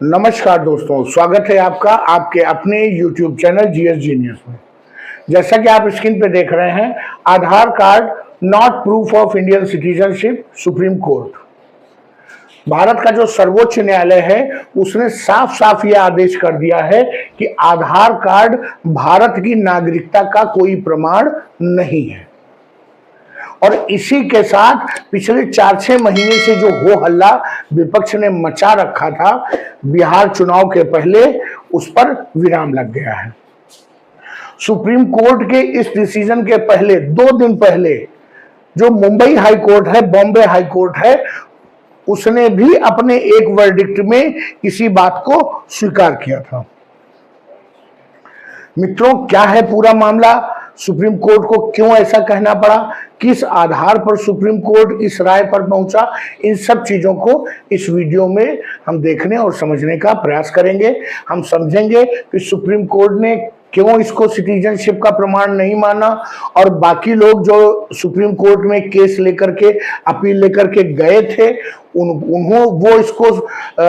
नमस्कार दोस्तों, स्वागत है आपका आपके अपने YouTube चैनल जीएस जीनियस में। जैसा कि आप स्क्रीन पे देख रहे हैं, Aadhaar card not proof of Indian citizenship, supreme court. Bharat का जो सर्वोच्च न्यायालय है उसने साफ साफ यह आदेश कर दिया है कि आधार कार्ड भारत की नागरिकता का कोई प्रमाण नहीं है। और इसी के साथ पिछले 4-6 महीने से जो हो हल्ला विपक्ष ने मचा रखा था बिहार चुनाव के पहले, उस पर विराम लग गया है। सुप्रीम कोर्ट के इस डिसीजन के पहले 2 दिन पहले जो मुंबई हाई कोर्ट है, बॉम्बे हाई कोर्ट है, उसने भी अपने एक वर्डिक्ट में इसी बात को स्वीकार किया था। मित्रों, क्या है पूरा मामला? सुप्रीम कोर्ट को क्यों ऐसा कहना पड़ा? किस आधार पर सुप्रीम कोर्ट इस राय पर पहुंचा? इन सब चीजों को इस वीडियो में हम देखने और समझने का प्रयास करेंगे। हम समझेंगे कि सुप्रीम कोर्ट ने क्यों इसको सिटीजनशिप का प्रमाण नहीं माना, और बाकी लोग जो सुप्रीम कोर्ट में केस लेकर के, अपील लेकर के गए थे, वो इसको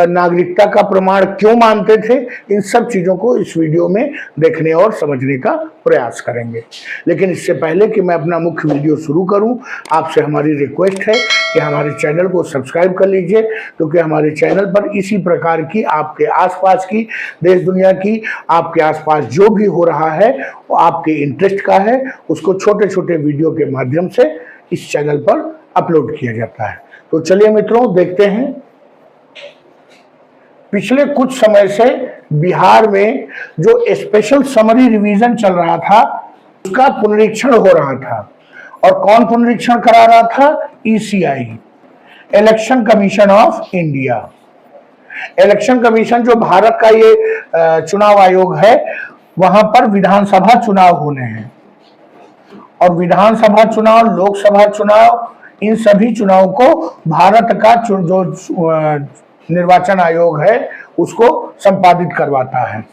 नागरिकता का प्रमाण क्यों मानते थे। इन सब चीजों को इस वीडियो में देखने और समझने का प्रयास करेंगे। लेकिन इससे पहले कि मैं अपना मुख्य वीडियो शुरू करूं, आपसे हमारी रिक्वेस्ट है कि हमारे चैनल को सब्सक्राइब कर लीजिए, क्योंकि हमारे चैनल पर इसी प्रकार की आपके आसपास की, देश दुनिया की, आपके आसपास जो भी हो रहा है वो आपके इंटरेस्ट का है, उसको छोटे छोटे वीडियो के माध्यम से इस चैनल पर अपलोड किया जाता है। तो चलिए मित्रों, देखते हैं। पिछले कुछ समय से बिहार में जो स्पेशल समरी रिवीजन चल रहा था उसका पुनरीक्षण हो रहा था। और कौन पुनरीक्षण करा रहा था? ECI, election commission of India. Election commission जो भारत का ये चुनाव आयोग है, वहां पर विधानसभा चुनाव होने हैं, और विधानसभा चुनाव, लोकसभा चुनाव, इन सभी चुनाव को भारत का जो निर्वाचन आयोग है उसको संपादित करवाता है।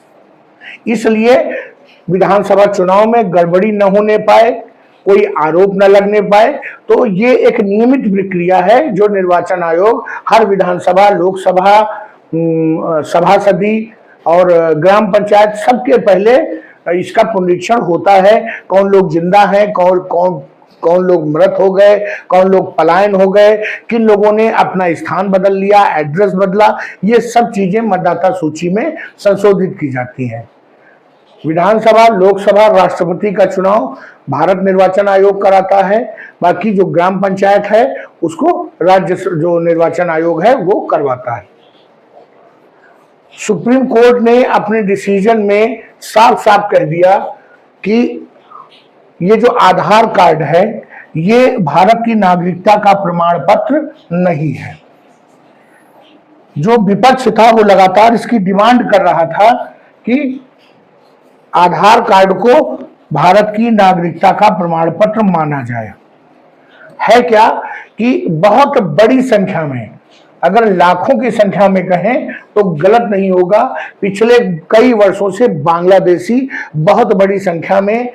इसलिए विधानसभा चुनाव में गड़बड़ी न होने पाए, कोई आरोप न लगने पाए, तो ये एक नियमित प्रक्रिया है जो निर्वाचन आयोग हर विधानसभा, लोकसभा, सभासदी और ग्राम पंचायत सबके पहले इसका पुनरीक्षण होता है। कौन लोग जिंदा हैं, कौन लोग मृत हो गए, कौन लोग पलायन हो गए, किन लोगों ने अपना स्थान बदल लिया, एड्रेस बदला, ये सब चीजें मतदाता सूची में संशोधित की जाती हैं। विधानसभा, लोकसभा, राष्ट्रपति का चुनाव भारत निर्वाचन आयोग कराता है। बाकी जो ग्राम पंचायत है उसको राज्य जो निर्वाचन आयोग है वो करवाता है। सुप्रीम कोर्ट ने अपने डिसीजन में साफ साफ कह दिया कि ये जो आधार कार्ड है ये भारत की नागरिकता का प्रमाण पत्र नहीं है। जो विपक्ष था वो लगातार इसकी डिमांड कर रहा था कि आधार कार्ड को भारत की नागरिकता का प्रमाण पत्र माना जाए। है क्या कि बहुत बड़ी संख्या में, अगर लाखों की संख्या में कहें तो गलत नहीं होगा, पिछले कई वर्षों से बांग्लादेशी बहुत बड़ी संख्या में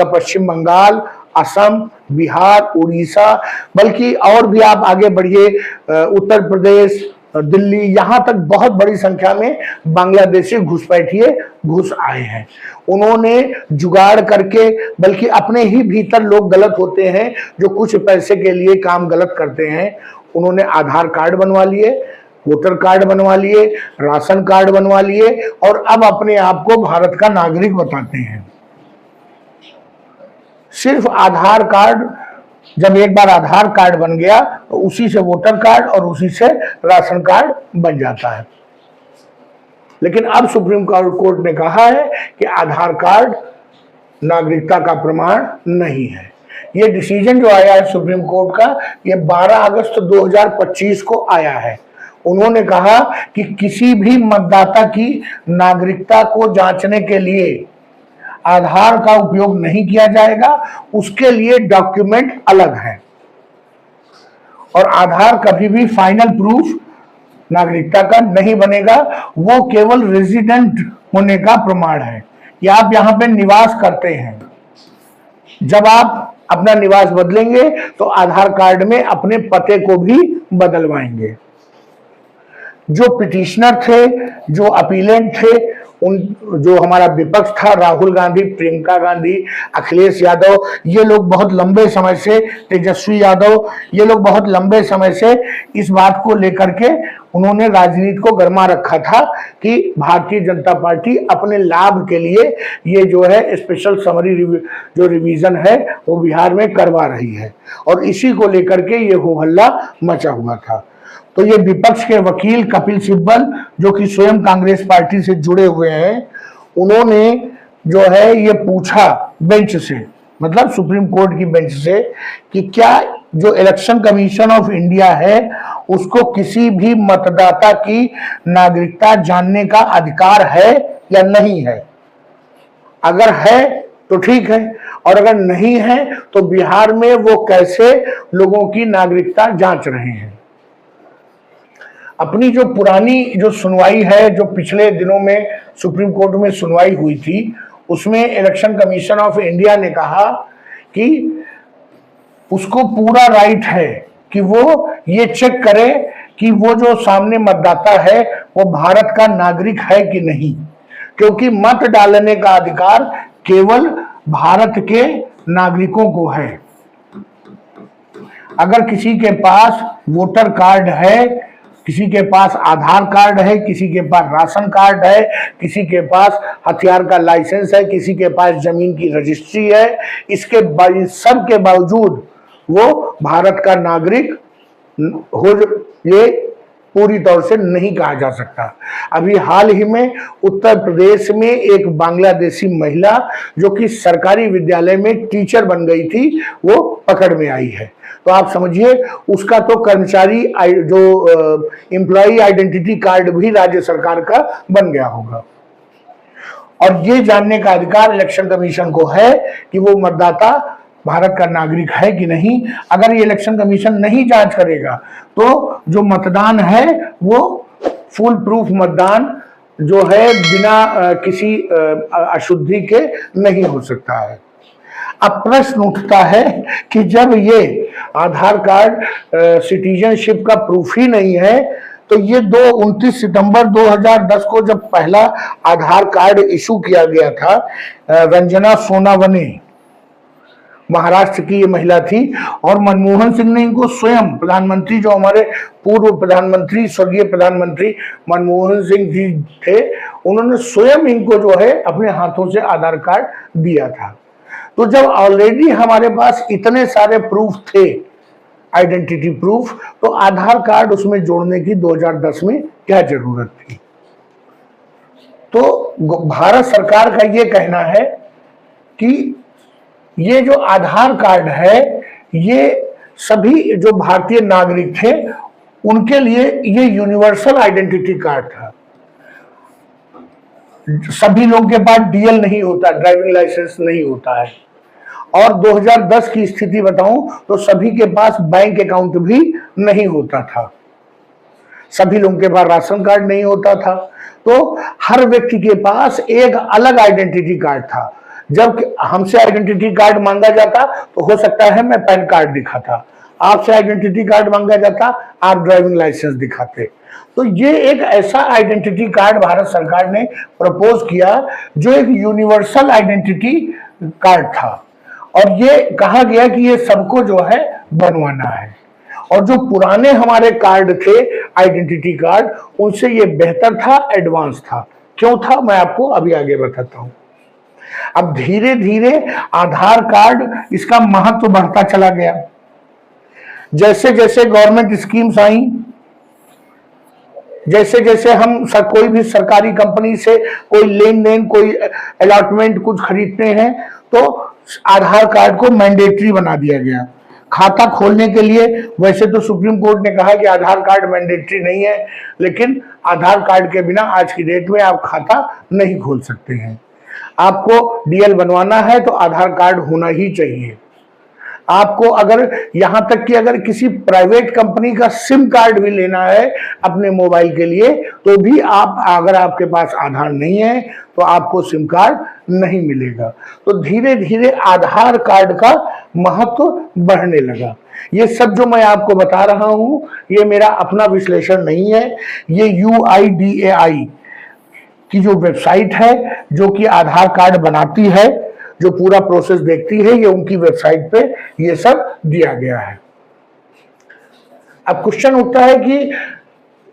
पश्चिम बंगाल, असम, बिहार, उड़ीसा, बल्कि और भी आप आगे बढ़िए, उत्तर प्रदेश, दिल्ली, यहां तक बहुत बड़ी संख्या में बांग्लादेशी घुसपैठिए घुस आए हैं। उन्होंने जुगाड़ करके, बल्कि अपने ही भीतर लोग गलत होते हैं जो कुछ पैसे के लिए काम गलत करते हैं, उन्होंने आधार कार्ड बनवा लिए, वोटर कार्ड बनवा लिए, राशन कार्ड बनवा लिए, और अब अपने आप को भारत का नागरिक बताते हैं। सिर्फ आधार कार्ड, जब एक बार आधार कार्ड बन गया तो उसी से वोटर कार्ड और उसी से राशन कार्ड बन जाता है। लेकिन अब सुप्रीम कोर्ट ने कहा है कि आधार कार्ड नागरिकता का प्रमाण नहीं है। ये डिसीजन जो आया है सुप्रीम कोर्ट का, ये 12 अगस्त 2025 को आया है। उन्होंने कहा कि किसी भी मतदाता की नागरिकता को जांचने के लिए आधार का उपयोग नहीं किया जाएगा, उसके लिए डॉक्यूमेंट अलग है। और आधार कभी भी फाइनल प्रूफ नागरिकता का नहीं बनेगा, वो केवल रेजिडेंट होने का प्रमाण है कि आप यहां पे निवास करते हैं। जब आप अपना निवास बदलेंगे तो आधार कार्ड में अपने पते को भी बदलवाएंगे। जो पिटिशनर थे, जो अपीलेंट थे, उन जो हमारा विपक्ष था, राहुल गांधी, प्रियंका गांधी, अखिलेश यादव, ये लोग बहुत लंबे समय से, तेजस्वी यादव, ये लोग बहुत लंबे समय से इस बात को लेकर के उन्होंने राजनीति को गरमा रखा था कि भारतीय जनता पार्टी अपने लाभ के लिए ये जो है स्पेशल समरी जो रिवीजन है वो बिहार में करवा रही है, और इसी को लेकर के ये हो हल्ला मचा हुआ था। तो ये विपक्ष के वकील कपिल सिब्बल, जो कि स्वयं कांग्रेस पार्टी से जुड़े हुए हैं, उन्होंने जो है ये पूछा बेंच से, मतलब सुप्रीम कोर्ट की बेंच से, कि क्या जो इलेक्शन कमीशन ऑफ इंडिया है उसको किसी भी मतदाता की नागरिकता जानने का अधिकार है या नहीं है। अगर है तो ठीक है, और अगर नहीं है तो बिहार में वो कैसे लोगों की नागरिकता जांच रहे हैं। अपनी जो पुरानी जो सुनवाई है, जो पिछले दिनों में सुप्रीम कोर्ट में सुनवाई हुई थी, उसमें इलेक्शन कमीशन ऑफ इंडिया ने कहा कि उसको पूरा राइट है कि वो ये चेक करे कि वो जो सामने मतदाता है वो भारत का नागरिक है कि नहीं, क्योंकि मत डालने का अधिकार केवल भारत के नागरिकों को है। अगर किसी के पास वोटर कार्ड है, किसी के पास आधार कार्ड है, किसी के पास राशन कार्ड है, किसी के पास हथियार का लाइसेंस है, किसी के पास जमीन की रजिस्ट्री है, इसके सब के बावजूद वो भारत का नागरिक हो, ये पूरी तौर से नहीं कहा जा सकता। अभी हाल ही में उत्तर प्रदेश में एक बांग्लादेशी महिला जो कि सरकारी विद्यालय में टीचर बन गई थी, वो पकड़ में आई है। तो आप समझिए उसका तो कर्मचारी जो एम्प्लॉय आइडेंटिटी कार्ड भी राज्य सरकार का बन गया होगा। और ये जानने का अधिकार इलेक्शन कमीशन को है कि वो मतदाता भारत का नागरिक है कि नहीं। अगर ये इलेक्शन कमीशन नहीं जांच करेगा तो जो मतदान है वो फुल प्रूफ मतदान जो है बिना किसी अशुद्धि के नहीं हो सकता है। अब प्रश्न उठता है कि जब ये आधार कार्ड सिटीजनशिप का प्रूफ ही नहीं है, तो ये 29 सितंबर 2010 को जब पहला आधार कार्ड इशू किया गया था, रंजना सोनावने महाराष्ट्र की ये महिला थी, और मनमोहन सिंह ने इनको स्वयं, प्रधानमंत्री जो हमारे पूर्व प्रधानमंत्री स्वर्गीय प्रधानमंत्री मनमोहन सिंह जी थे, उन्होंने स्वयं इनको जो है अपने हाथों से आधार कार्ड दिया था। तो जब ऑलरेडी हमारे पास इतने सारे प्रूफ थे, आइडेंटिटी प्रूफ, तो आधार कार्ड उसमें जोड़ने की 2010 में क्या जरूरत थी। तो भारत सरकार का ये कहना है कि ये जो आधार कार्ड है ये सभी जो भारतीय नागरिक थे उनके लिए ये यूनिवर्सल आइडेंटिटी कार्ड था। सभी लोगों के पास डीएल नहीं होता, ड्राइविंग लाइसेंस नहीं होता है। और 2010 की स्थिति बताऊं तो सभी के पास बैंक अकाउंट भी नहीं होता था, सभी लोगों के पास राशन कार्ड नहीं होता था। तो हर व्यक्ति के पास एक अलग आइडेंटिटी कार्ड था। जब हमसे आइडेंटिटी कार्ड मांगा जाता तो हो सकता है मैं पैन कार्ड दिखाता, आपसे आइडेंटिटी कार्ड मांगा जाता आप ड्राइविंग लाइसेंस दिखाते। तो ये एक ऐसा आइडेंटिटी कार्ड भारत सरकार ने प्रपोज किया जो एक यूनिवर्सल आइडेंटिटी कार्ड था, और ये कहा गया कि ये सबको जो है बनवाना है। और जो पुराने हमारे कार्ड थे आइडेंटिटी कार्ड, उनसे ये बेहतर था, एडवांस था। क्यों था मैं आपको अभी आगे बताता हूं। अब धीरे धीरे आधार कार्ड इसका महत्व बढ़ता चला गया। जैसे जैसे गवर्नमेंट स्कीम्स आई, जैसे जैसे हम कोई भी सरकारी कंपनी से कोई लेन देन, कोई अलॉटमेंट कुछ खरीदते हैं, तो आधार कार्ड को मैंडेटरी बना दिया गया। खाता खोलने के लिए वैसे तो सुप्रीम कोर्ट ने कहा कि आधार कार्ड मैंडेटरी नहीं है, लेकिन आधार कार्ड के बिना आज की डेट में आप खाता नहीं खोल सकते हैं। आपको डीएल बनवाना है तो आधार कार्ड होना ही चाहिए। आपको अगर यहां तक कि अगर किसी प्राइवेट कंपनी का सिम कार्ड भी लेना है अपने मोबाइल के लिए, तो भी आप, अगर आपके पास आधार नहीं है तो आपको सिम कार्ड नहीं मिलेगा। तो धीरे धीरे आधार कार्ड का महत्व बढ़ने लगा। ये सब जो मैं आपको बता रहा हूं, ये मेरा अपना विश्लेषण नहीं है, ये UIDAI की जो वेबसाइट है, जो कि आधार कार्ड बनाती है, जो पूरा प्रोसेस देखती है, ये उनकी वेबसाइट पे ये सब दिया गया है। अब क्वेश्चन उठता है कि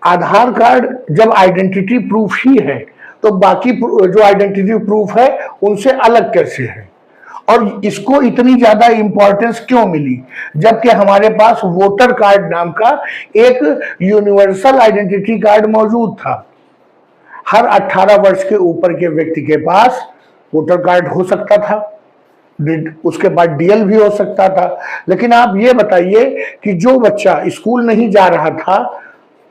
आधार कार्ड जब आइडेंटिटी प्रूफ ही है, तो बाकी जो आइडेंटिटी प्रूफ है उनसे अलग कैसे है, और इसको इतनी ज्यादा इंपॉर्टेंस क्यों मिली, जबकि हमारे पास वोटर कार्ड नाम का एक यूनिवर्सल आइडेंटिटी कार्ड मौजूद था। हर 18 वर्ष के ऊपर के व्यक्ति के पास वोटर कार्ड हो सकता था, उसके बाद DL भी हो सकता था। लेकिन आप ये बताइए कि जो बच्चा स्कूल नहीं जा रहा था,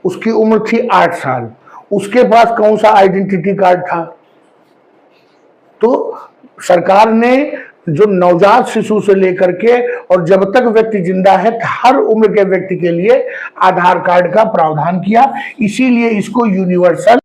उसकी उम्र थी 8 साल, उसके पास कौन सा आइडेंटिटी कार्ड था? तो सरकार ने जो नवजात शिशु से लेकर के और जब तक व्यक्ति जिंदा है, हर उम्र के व्यक्ति के लिए आधार कार्ड का प्रावधान किया, इसीलिए इसको यूनिवर्सल